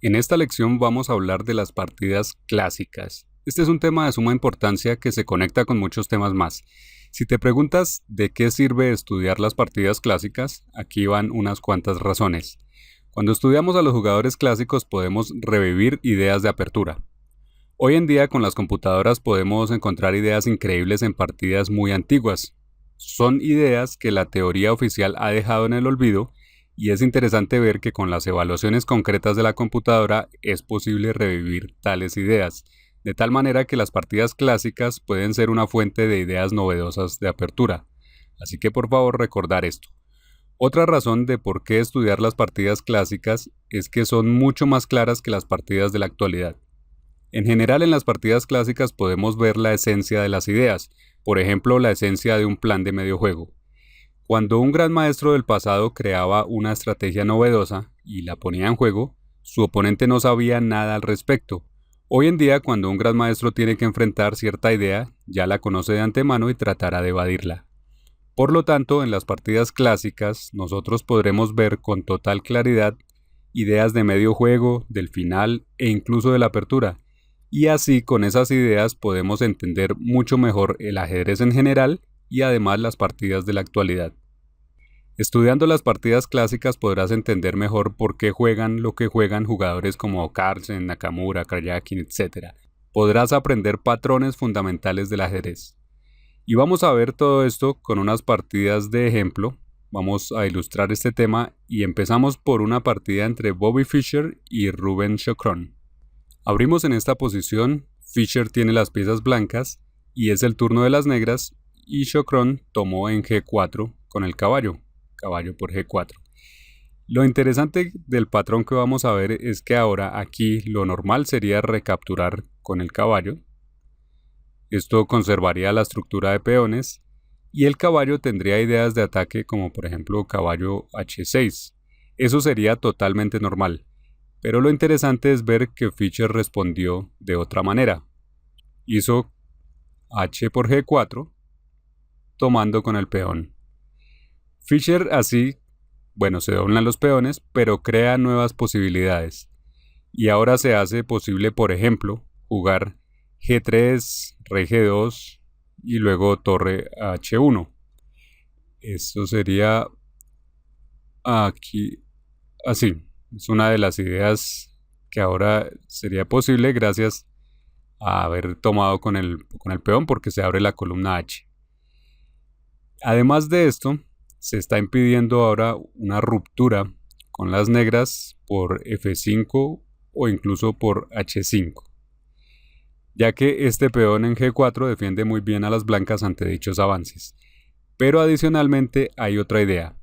En esta lección vamos a hablar de las partidas clásicas. Este es un tema de suma importancia que se conecta con muchos temas más. Si te preguntas de qué sirve estudiar las partidas clásicas, aquí van unas cuantas razones. Cuando estudiamos a los jugadores clásicos podemos revivir ideas de apertura. Hoy en día con las computadoras podemos encontrar ideas increíbles en partidas muy antiguas. Son ideas que la teoría oficial ha dejado en el olvido y es interesante ver que con las evaluaciones concretas de la computadora es posible revivir tales ideas, de tal manera que las partidas clásicas pueden ser una fuente de ideas novedosas de apertura. Así que por favor recordar esto. Otra razón de por qué estudiar las partidas clásicas es que son mucho más claras que las partidas de la actualidad. En general en las partidas clásicas podemos ver la esencia de las ideas, por ejemplo la esencia de un plan de medio juego. Cuando un gran maestro del pasado creaba una estrategia novedosa y la ponía en juego, su oponente no sabía nada al respecto. Hoy en día, cuando un gran maestro tiene que enfrentar cierta idea, ya la conoce de antemano y tratará de evadirla. Por lo tanto, en las partidas clásicas, nosotros podremos ver con total claridad ideas de medio juego, del final e incluso de la apertura. Y así, con esas ideas podemos entender mucho mejor el ajedrez en general y además las partidas de la actualidad. Estudiando las partidas clásicas podrás entender mejor por qué juegan lo que juegan jugadores como Carlsen, Nakamura, Karjakin, etc. Podrás aprender patrones fundamentales del ajedrez. Y vamos a ver todo esto con unas partidas de ejemplo. Vamos a ilustrar este tema y empezamos por una partida entre Bobby Fischer y Rubén Chacón. Abrimos en esta posición, Fischer tiene las piezas blancas y es el turno de las negras y Chacón tomó en G4 con el caballo por G4. Lo interesante del patrón que vamos a ver es que ahora aquí lo normal sería recapturar con el caballo. Esto conservaría la estructura de peones y el caballo tendría ideas de ataque como por ejemplo caballo H6. Eso sería totalmente normal. Pero lo interesante es ver que Fischer respondió de otra manera. Hizo H por G4 tomando con el peón. Fischer así, se doblan los peones, pero crea nuevas posibilidades. Y ahora se hace posible, por ejemplo, jugar G3, Rey G2 y luego torre H1. Esto sería aquí, así. Es una de las ideas que ahora sería posible gracias a haber tomado con el peón porque se abre la columna H. Además de esto, se está impidiendo ahora una ruptura con las negras por F5 o incluso por H5, ya que este peón en G4 defiende muy bien a las blancas ante dichos avances. Pero adicionalmente hay otra idea.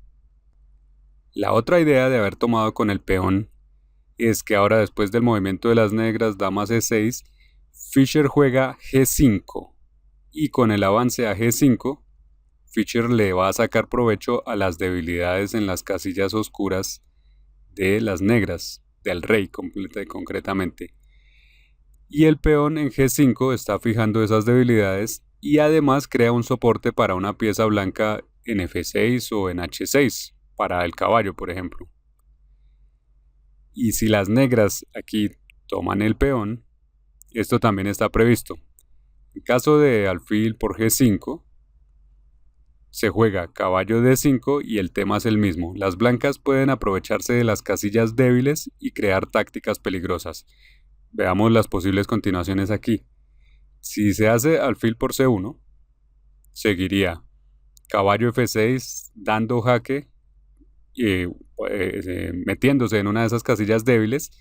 La otra idea de haber tomado con el peón es que ahora después del movimiento de las negras, dama C6, Fischer juega G5 y con el avance a G5, Fischer le va a sacar provecho a las debilidades en las casillas oscuras de las negras, del rey concretamente. Y el peón en G5 está fijando esas debilidades y además crea un soporte para una pieza blanca en F6 o en H6, para el caballo por ejemplo. Y si las negras aquí toman el peón, esto también está previsto. En caso de alfil por G5, se juega caballo D5 y el tema es el mismo. Las blancas pueden aprovecharse de las casillas débiles y crear tácticas peligrosas. Veamos las posibles continuaciones aquí. Si se hace alfil por C1, seguiría caballo F6 dando jaque, metiéndose en una de esas casillas débiles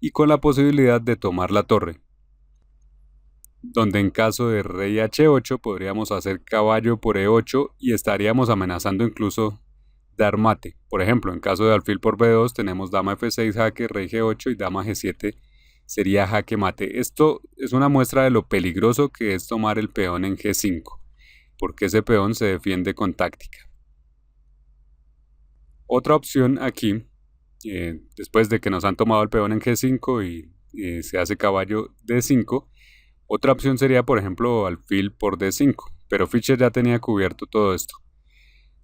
y con la posibilidad de tomar la torre, donde en caso de rey H8 podríamos hacer caballo por E8 y estaríamos amenazando incluso dar mate. Por ejemplo, en caso de alfil por B2 tenemos dama F6 jaque, rey G8 y dama G7 sería jaque mate. Esto es una muestra de lo peligroso que es tomar el peón en G5, porque ese peón se defiende con táctica. Otra opción aquí, después de que nos han tomado el peón en G5 y se hace caballo D5, otra opción sería, por ejemplo, alfil por D5, pero Fischer ya tenía cubierto todo esto.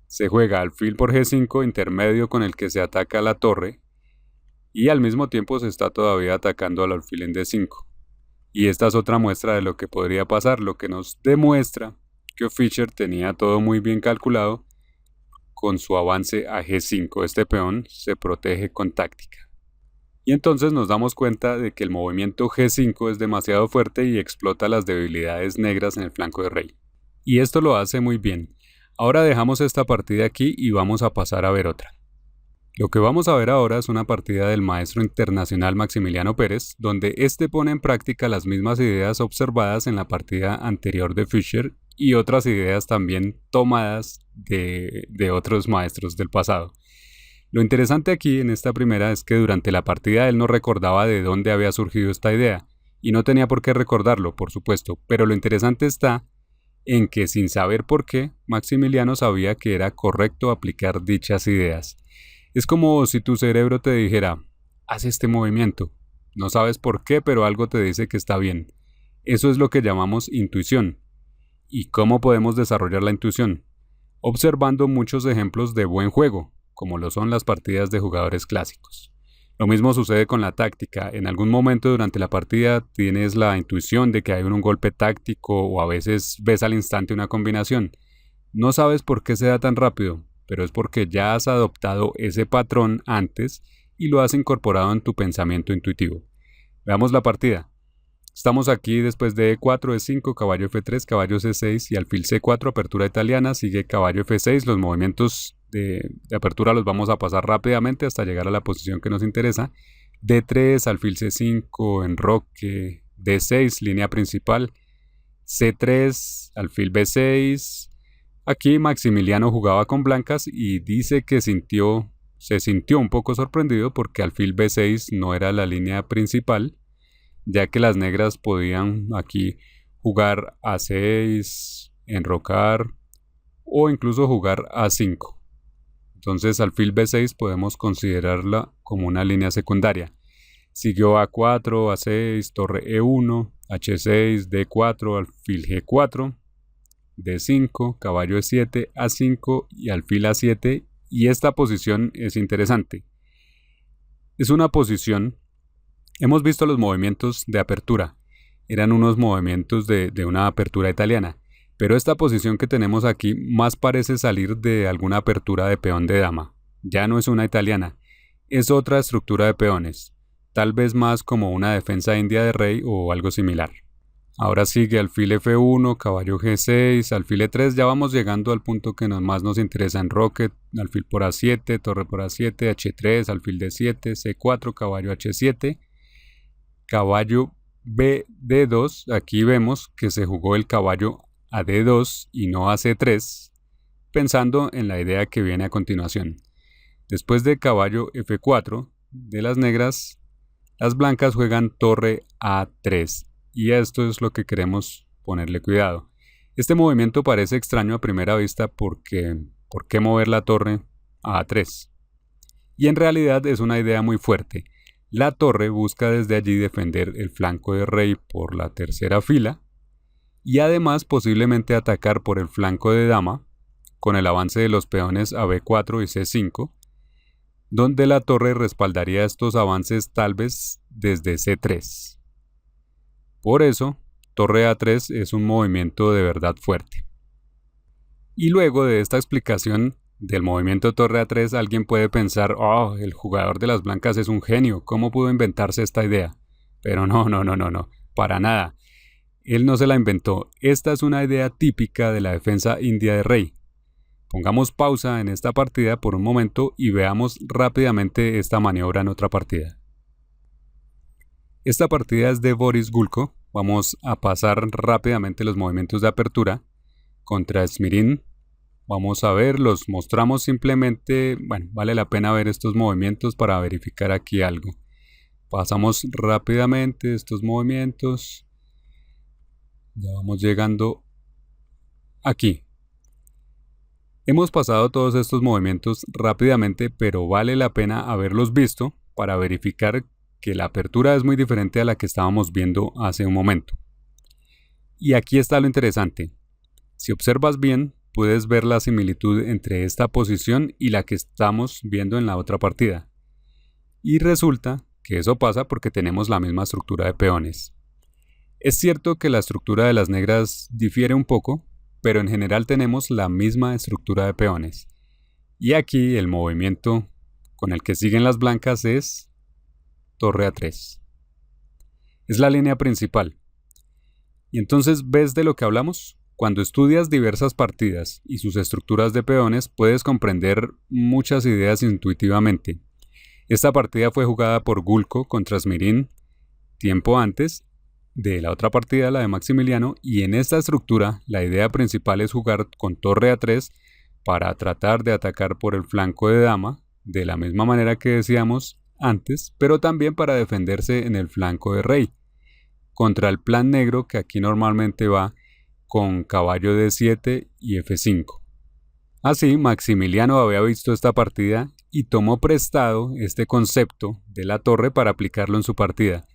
Se juega alfil por G5, intermedio con el que se ataca la torre, y al mismo tiempo se está todavía atacando al alfil en D5. Y esta es otra muestra de lo que podría pasar, lo que nos demuestra que Fischer tenía todo muy bien calculado con su avance a G5. Este peón se protege con táctica. Y entonces nos damos cuenta de que el movimiento G5 es demasiado fuerte y explota las debilidades negras en el flanco de rey. Y esto lo hace muy bien. Ahora dejamos esta partida aquí y vamos a pasar a ver otra. Lo que vamos a ver ahora es una partida del maestro internacional Maximiliano Pérez, donde este pone en práctica las mismas ideas observadas en la partida anterior de Fischer y otras ideas también tomadas de otros maestros del pasado. Lo interesante aquí en esta primera es que durante la partida él no recordaba de dónde había surgido esta idea, y no tenía por qué recordarlo, por supuesto, pero lo interesante está en que sin saber por qué, Maximiliano sabía que era correcto aplicar dichas ideas. Es como si tu cerebro te dijera, haz este movimiento. No sabes por qué, pero algo te dice que está bien. Eso es lo que llamamos intuición. ¿Y cómo podemos desarrollar la intuición? Observando muchos ejemplos de buen juego, como lo son las partidas de jugadores clásicos. Lo mismo sucede con la táctica. En algún momento durante la partida tienes la intuición de que hay un golpe táctico o a veces ves al instante una combinación. No sabes por qué se da tan rápido, pero es porque ya has adoptado ese patrón antes y lo has incorporado en tu pensamiento intuitivo. Veamos la partida. Estamos aquí después de E4, E5, caballo F3, caballo C6 y alfil C4, apertura italiana, sigue caballo F6, los movimientos de apertura los vamos a pasar rápidamente hasta llegar a la posición que nos interesa. D3, alfil C5, enroque, D6, línea principal, C3, alfil B6. Aquí Maximiliano jugaba con blancas y dice que se sintió un poco sorprendido porque alfil B6 no era la línea principal, ya que las negras podían aquí jugar A6, enrocar o incluso jugar A5. Entonces alfil B6 podemos considerarla como una línea secundaria. Siguió A4, A6, torre E1, H6, D4, alfil G4, D5, caballo E7, A5 y alfil A7. Y esta posición es interesante. Es una posición. Hemos visto los movimientos de apertura, eran unos movimientos de una apertura italiana, pero esta posición que tenemos aquí más parece salir de alguna apertura de peón de dama. Ya no es una italiana, es otra estructura de peones, tal vez más como una defensa india de rey o algo similar. Ahora sigue alfil F1, caballo G6, alfil E3, ya vamos llegando al punto que más nos interesa en roque, alfil por A7, torre por A7, H3, alfil D7, C4, caballo H7, caballo B-D2, aquí vemos que se jugó el caballo a D2 y no a C3, pensando en la idea que viene a continuación. Después de caballo F4 de las negras, las blancas juegan torre A3 y esto es lo que queremos ponerle cuidado. Este movimiento parece extraño a primera vista porque ¿por qué mover la torre a A3? Y en realidad es una idea muy fuerte. La torre busca desde allí defender el flanco de rey por la tercera fila y además posiblemente atacar por el flanco de dama con el avance de los peones a B4 y C5, donde la torre respaldaría estos avances tal vez desde C3. Por eso, torre A3 es un movimiento de verdad fuerte. Y luego de esta explicación del movimiento torre A3, alguien puede pensar, oh, el jugador de las blancas es un genio, ¿cómo pudo inventarse esta idea? Pero no, para nada. Él no se la inventó, esta es una idea típica de la defensa india de rey. Pongamos pausa en esta partida por un momento y veamos rápidamente esta maniobra en otra partida. Esta partida es de Boris Gulko, vamos a pasar rápidamente los movimientos de apertura contra Smirin. Vamos a ver, los mostramos simplemente, bueno, vale la pena ver estos movimientos para verificar aquí algo. Pasamos rápidamente estos movimientos. Ya vamos llegando aquí. Hemos pasado todos estos movimientos rápidamente, pero vale la pena haberlos visto para verificar que la apertura es muy diferente a la que estábamos viendo hace un momento. Y aquí está lo interesante. Si observas bien, puedes ver la similitud entre esta posición y la que estamos viendo en la otra partida. Y resulta que eso pasa porque tenemos la misma estructura de peones. Es cierto que la estructura de las negras difiere un poco, pero en general tenemos la misma estructura de peones. Y aquí el movimiento con el que siguen las blancas es torre A3. Es la línea principal. Y entonces, ¿ves de lo que hablamos? Cuando estudias diversas partidas y sus estructuras de peones, puedes comprender muchas ideas intuitivamente. Esta partida fue jugada por Gulko contra Smirin tiempo antes de la otra partida, la de Maximiliano, y en esta estructura la idea principal es jugar con torre A3 para tratar de atacar por el flanco de dama, de la misma manera que decíamos antes, pero también para defenderse en el flanco de rey, contra el plan negro que aquí normalmente va con caballo D7 y F5. Así, Maximiliano había visto esta partida y tomó prestado este concepto de la torre para aplicarlo en su partida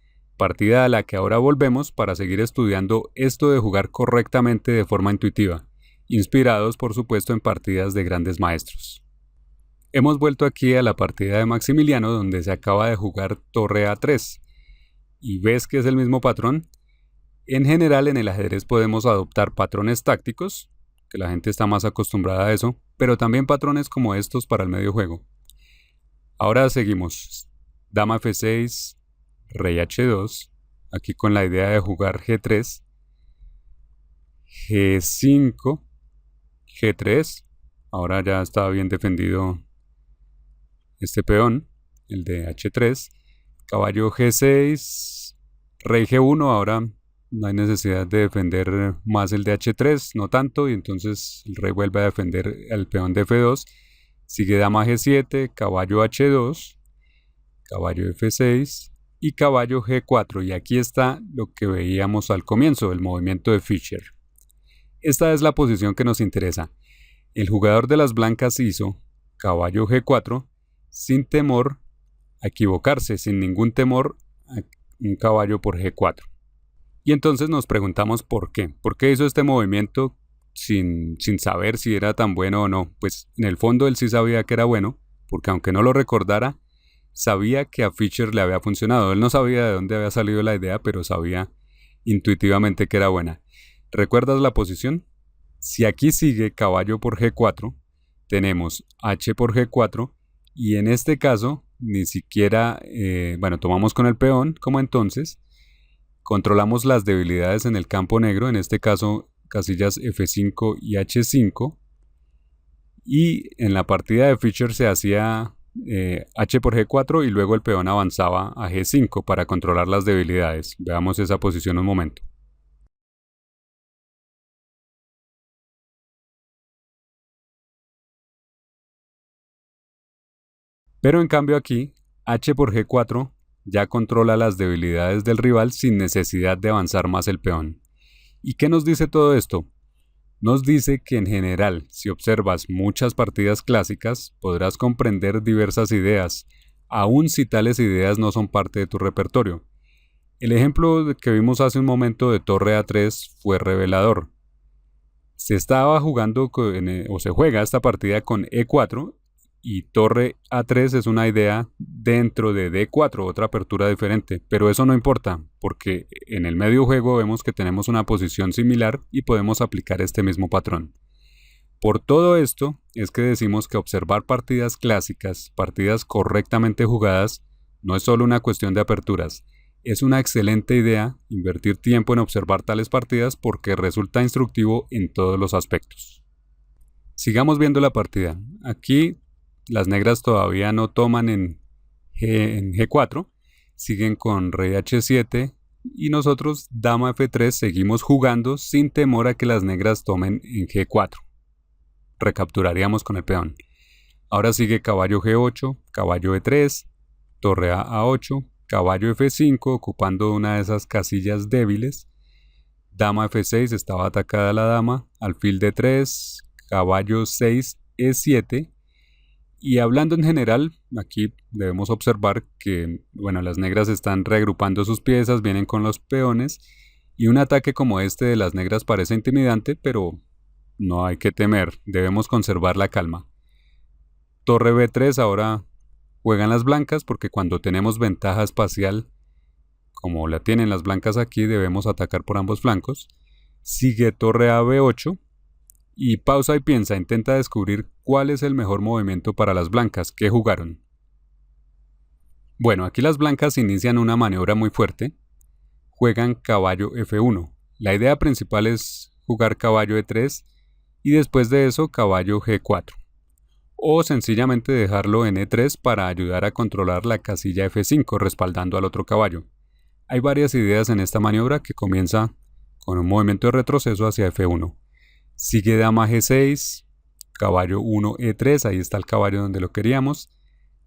a la que ahora volvemos para seguir estudiando esto de jugar correctamente de forma intuitiva, inspirados por supuesto en partidas de grandes maestros. Hemos vuelto aquí a la partida de Maximiliano donde se acaba de jugar torre A3, y ves que es el mismo patrón. En general en el ajedrez podemos adoptar patrones tácticos, que la gente está más acostumbrada a eso, pero también patrones como estos para el medio juego. Ahora seguimos. Dama F6, rey H2, aquí con la idea de jugar G3, G5, G3, ahora ya está bien defendido este peón, el de H3, caballo G6, rey G1, ahora no hay necesidad de defender más el de H3, no tanto, y entonces el rey vuelve a defender el peón de F2, sigue dama G7, caballo H2, caballo F6, y caballo G4, y aquí está lo que veíamos al comienzo, el movimiento de Fischer. Esta es la posición que nos interesa. El jugador de las blancas hizo caballo G4 sin temor a equivocarse, sin ningún temor a un caballo por G4. Y entonces nos preguntamos por qué. ¿Por qué hizo este movimiento sin saber si era tan bueno o no? Pues en el fondo él sí sabía que era bueno, porque aunque no lo recordara, sabía que a Fischer le había funcionado. Él no sabía de dónde había salido la idea, pero sabía intuitivamente que era buena. ¿Recuerdas la posición? Si aquí sigue caballo por G4, tenemos H por G4, y en este caso ni siquiera, tomamos con el peón, como entonces, controlamos las debilidades en el campo negro, en este caso casillas F5 y H5, y en la partida de Fischer se hacía H por G4 y luego el peón avanzaba a G5 para controlar las debilidades. Veamos esa posición un momento. Pero en cambio aquí, H por G4 ya controla las debilidades del rival sin necesidad de avanzar más el peón. ¿Y qué nos dice todo esto? Nos dice que en general, si observas muchas partidas clásicas, podrás comprender diversas ideas, aun si tales ideas no son parte de tu repertorio. El ejemplo que vimos hace un momento de torre A3 fue revelador. Se estaba jugando o se juega esta partida con E4 y torre A3 es una idea dentro de D4, otra apertura diferente, pero eso no importa, porque en el medio juego vemos que tenemos una posición similar y podemos aplicar este mismo patrón. Por todo esto es que decimos que observar partidas clásicas, partidas correctamente jugadas, no es solo una cuestión de aperturas, es una excelente idea invertir tiempo en observar tales partidas porque resulta instructivo en todos los aspectos. Sigamos viendo la partida. Aquí las negras todavía no toman en G4, siguen con rey H7 y nosotros dama F3 seguimos jugando sin temor a que las negras tomen en G4. Recapturaríamos con el peón. Ahora sigue caballo G8, caballo E3, torre a A8, caballo F5 ocupando una de esas casillas débiles, dama F6 estaba atacada la dama, alfil D3, caballo 6 E7. Y hablando en general, aquí debemos observar que las negras están reagrupando sus piezas, vienen con los peones, y un ataque como este de las negras parece intimidante, pero no hay que temer, debemos conservar la calma. Torre B3, ahora Juegan las blancas porque cuando tenemos ventaja espacial, como la tienen las blancas aquí, debemos atacar por ambos flancos. Sigue torre a B8 y pausa y piensa, intenta descubrir cuál es el mejor movimiento para las blancas. ¿Qué jugaron? Bueno, aquí las blancas inician una maniobra muy fuerte. Juegan caballo F1. La idea principal es jugar caballo E3 y después de eso caballo G4. O sencillamente dejarlo en E3 para ayudar a controlar la casilla F5 respaldando al otro caballo. Hay varias ideas en esta maniobra que comienza con un movimiento de retroceso hacia F1. Sigue dama G6, caballo 1 E3, ahí está el caballo donde lo queríamos,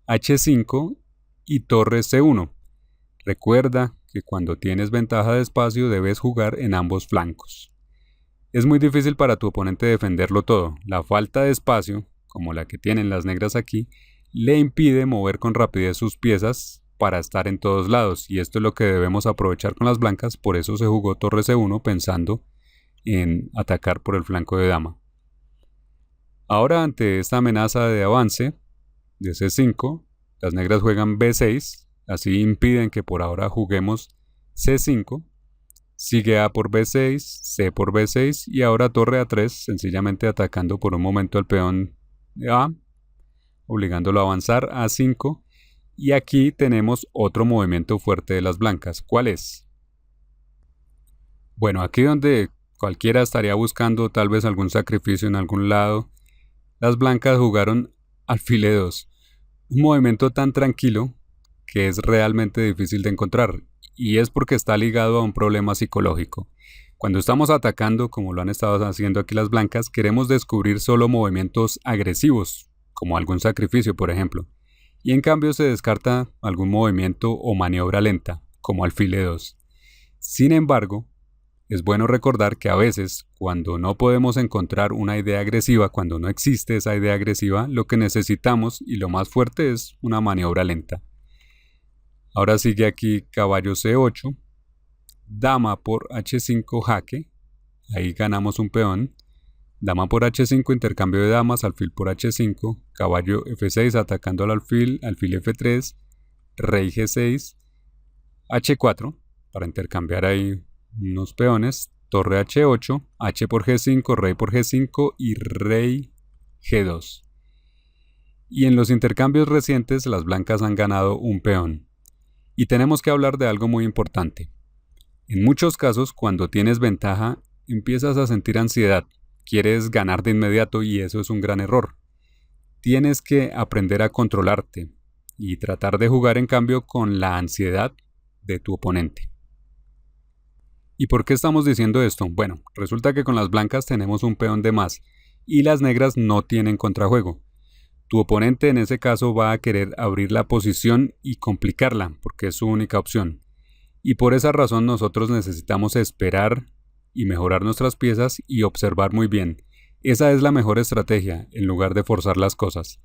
H5 y torre C1. Recuerda que cuando tienes ventaja de espacio debes jugar en ambos flancos. Es muy difícil para tu oponente defenderlo todo. La falta de espacio, como la que tienen las negras aquí, le impide mover con rapidez sus piezas para estar en todos lados, y esto es lo que debemos aprovechar con las blancas. Por eso se jugó torre C1 pensando en atacar por el flanco de dama. Ahora, ante esta amenaza de avance de C5, las negras juegan B6, así impiden que por ahora juguemos C5. Sigue A por B6, C por B6 y ahora torre A3, sencillamente atacando por un momento al peón de A, obligándolo a avanzar A5. Y aquí tenemos otro movimiento fuerte de las blancas. ¿Cuál es? Bueno, aquí donde cualquiera estaría buscando tal vez algún sacrificio en algún lado, las blancas jugaron alfil E2. Un movimiento tan tranquilo que es realmente difícil de encontrar, y es porque está ligado a un problema psicológico. Cuando estamos atacando, como lo han estado haciendo aquí las blancas, queremos descubrir solo movimientos agresivos, como algún sacrificio, por ejemplo, y en cambio se descarta algún movimiento o maniobra lenta, como alfil E2. Sin embargo, es bueno recordar que a veces, cuando no podemos encontrar una idea agresiva, cuando no existe esa idea agresiva, lo que necesitamos y lo más fuerte es una maniobra lenta. Ahora sigue aquí caballo C8, dama por H5 jaque, ahí ganamos un peón, dama por H5 intercambio de damas, alfil por H5, caballo F6 atacando al alfil F3, rey G6, H4 para intercambiar ahí unos peones, torre H8, H por G5, rey por G5 y rey G2. Y en los intercambios recientes las blancas han ganado un peón. Y tenemos que hablar de algo muy importante. En muchos casos, cuando tienes ventaja, empiezas a sentir ansiedad. Quieres ganar de inmediato y eso es un gran error. Tienes que aprender a controlarte y tratar de jugar en cambio con la ansiedad de tu oponente. ¿Y por qué estamos diciendo esto? Bueno, resulta que con las blancas tenemos un peón de más y las negras no tienen contrajuego. Tu oponente en ese caso va a querer abrir la posición y complicarla porque es su única opción. Y por esa razón nosotros necesitamos esperar y mejorar nuestras piezas y observar muy bien. Esa es la mejor estrategia en lugar de forzar las cosas.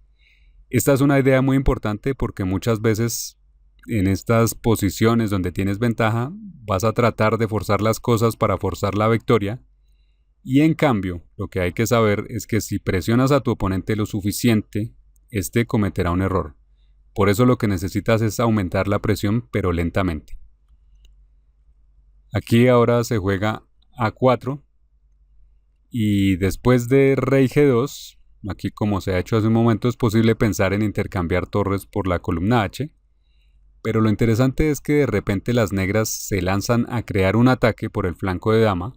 Esta es una idea muy importante porque muchas veces en estas posiciones donde tienes ventaja vas a tratar de forzar las cosas para forzar la victoria. Y en cambio, lo que hay que saber es que si presionas a tu oponente lo suficiente, este cometerá un error. Por eso lo que necesitas es aumentar la presión, pero lentamente. Aquí ahora se juega A4 y después de rey G2, aquí como se ha hecho hace un momento, es posible pensar en intercambiar torres por la columna H. Pero lo interesante es que de repente las negras se lanzan a crear un ataque por el flanco de dama,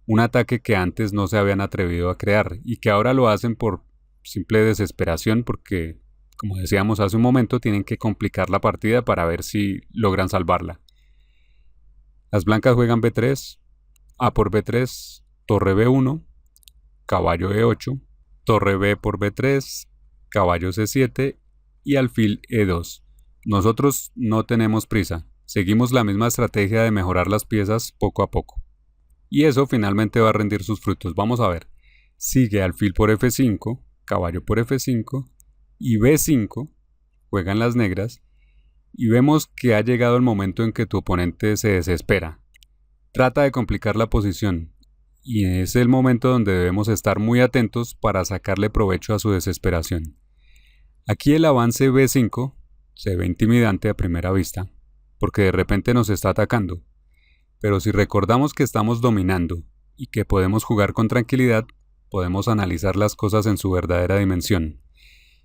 un ataque que antes no se habían atrevido a crear y que ahora lo hacen por simple desesperación porque, como decíamos hace un momento, tienen que complicar la partida para ver si logran salvarla. Las blancas juegan B3, A por B3, torre B1, caballo E8, torre B por B3, caballo C7 y alfil E2. Nosotros no tenemos prisa, seguimos la misma estrategia de mejorar las piezas poco a poco. Y eso finalmente va a rendir sus frutos. Vamos a ver. Sigue alfil por F5, caballo por F5 y B5, juegan las negras, y vemos que ha llegado el momento en que tu oponente se desespera. Trata de complicar la posición, y es el momento donde debemos estar muy atentos para sacarle provecho a su desesperación. Aquí el avance B5 se ve intimidante a primera vista, porque de repente nos está atacando. Pero si recordamos que estamos dominando y que podemos jugar con tranquilidad, podemos analizar las cosas en su verdadera dimensión.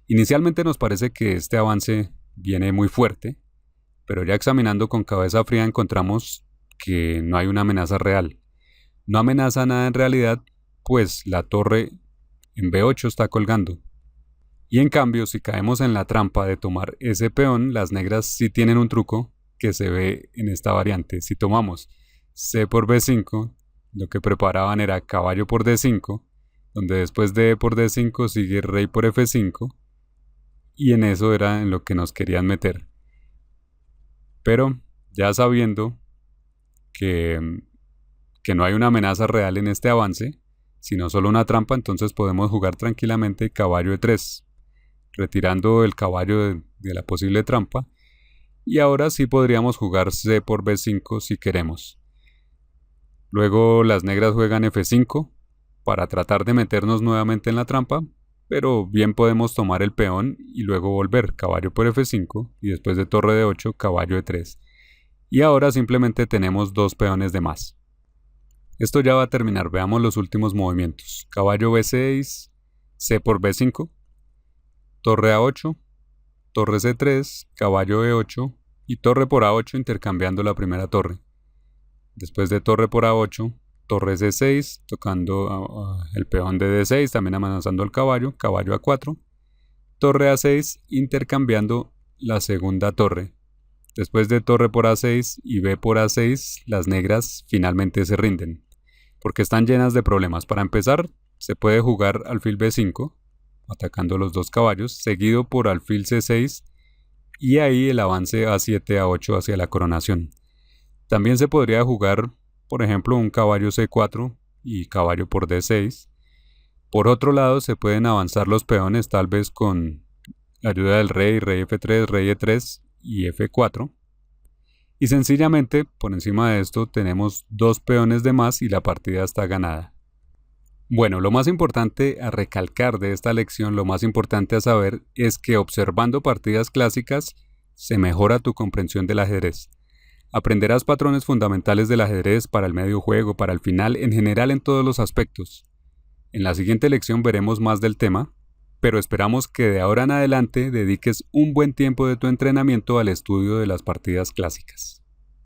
Inicialmente nos parece que este avance viene muy fuerte, pero ya examinando con cabeza fría encontramos que no hay una amenaza real. No amenaza nada en realidad, pues la torre en B8 está colgando. Y en cambio, si caemos en la trampa de tomar ese peón, las negras sí tienen un truco que se ve en esta variante. Si tomamos C por B5, lo que preparaban era caballo por D5, donde después de E por D5 sigue rey por F5, y en eso era en lo que nos querían meter. Pero ya sabiendo que no hay una amenaza real en este avance, sino solo una trampa, entonces podemos jugar tranquilamente caballo E3, retirando el caballo de la posible trampa, y ahora sí podríamos jugar C por B5 si queremos. Luego las negras juegan F5 para tratar de meternos nuevamente en la trampa, pero bien podemos tomar el peón y luego volver caballo por F5 y después de torre de 8 caballo E3. Y ahora simplemente tenemos dos peones de más. Esto ya va a terminar, veamos los últimos movimientos. Caballo B6, C por B5, torre A8, torre C3, caballo E8 y torre por A8 intercambiando la primera torre. Después de torre por A8, torre C6, tocando el peón de D6, también amenazando al caballo, caballo A4, torre A6, intercambiando la segunda torre. Después de torre por A6 y B por A6, las negras finalmente se rinden, porque están llenas de problemas. Para empezar, se puede jugar alfil B5, atacando los dos caballos, seguido por alfil C6, y ahí el avance A7, A8 hacia la coronación. También se podría jugar, por ejemplo, un caballo C4 y caballo por D6. Por otro lado, se pueden avanzar los peones tal vez con la ayuda del rey, rey F3, rey E3 y F4. Y sencillamente, por encima de esto, tenemos dos peones de más y la partida está ganada. Bueno, lo más importante a recalcar de esta lección, lo más importante a saber, es que observando partidas clásicas se mejora tu comprensión del ajedrez. Aprenderás patrones fundamentales del ajedrez para el medio juego, para el final, en general en todos los aspectos. En la siguiente lección veremos más del tema, pero esperamos que de ahora en adelante dediques un buen tiempo de tu entrenamiento al estudio de las partidas clásicas.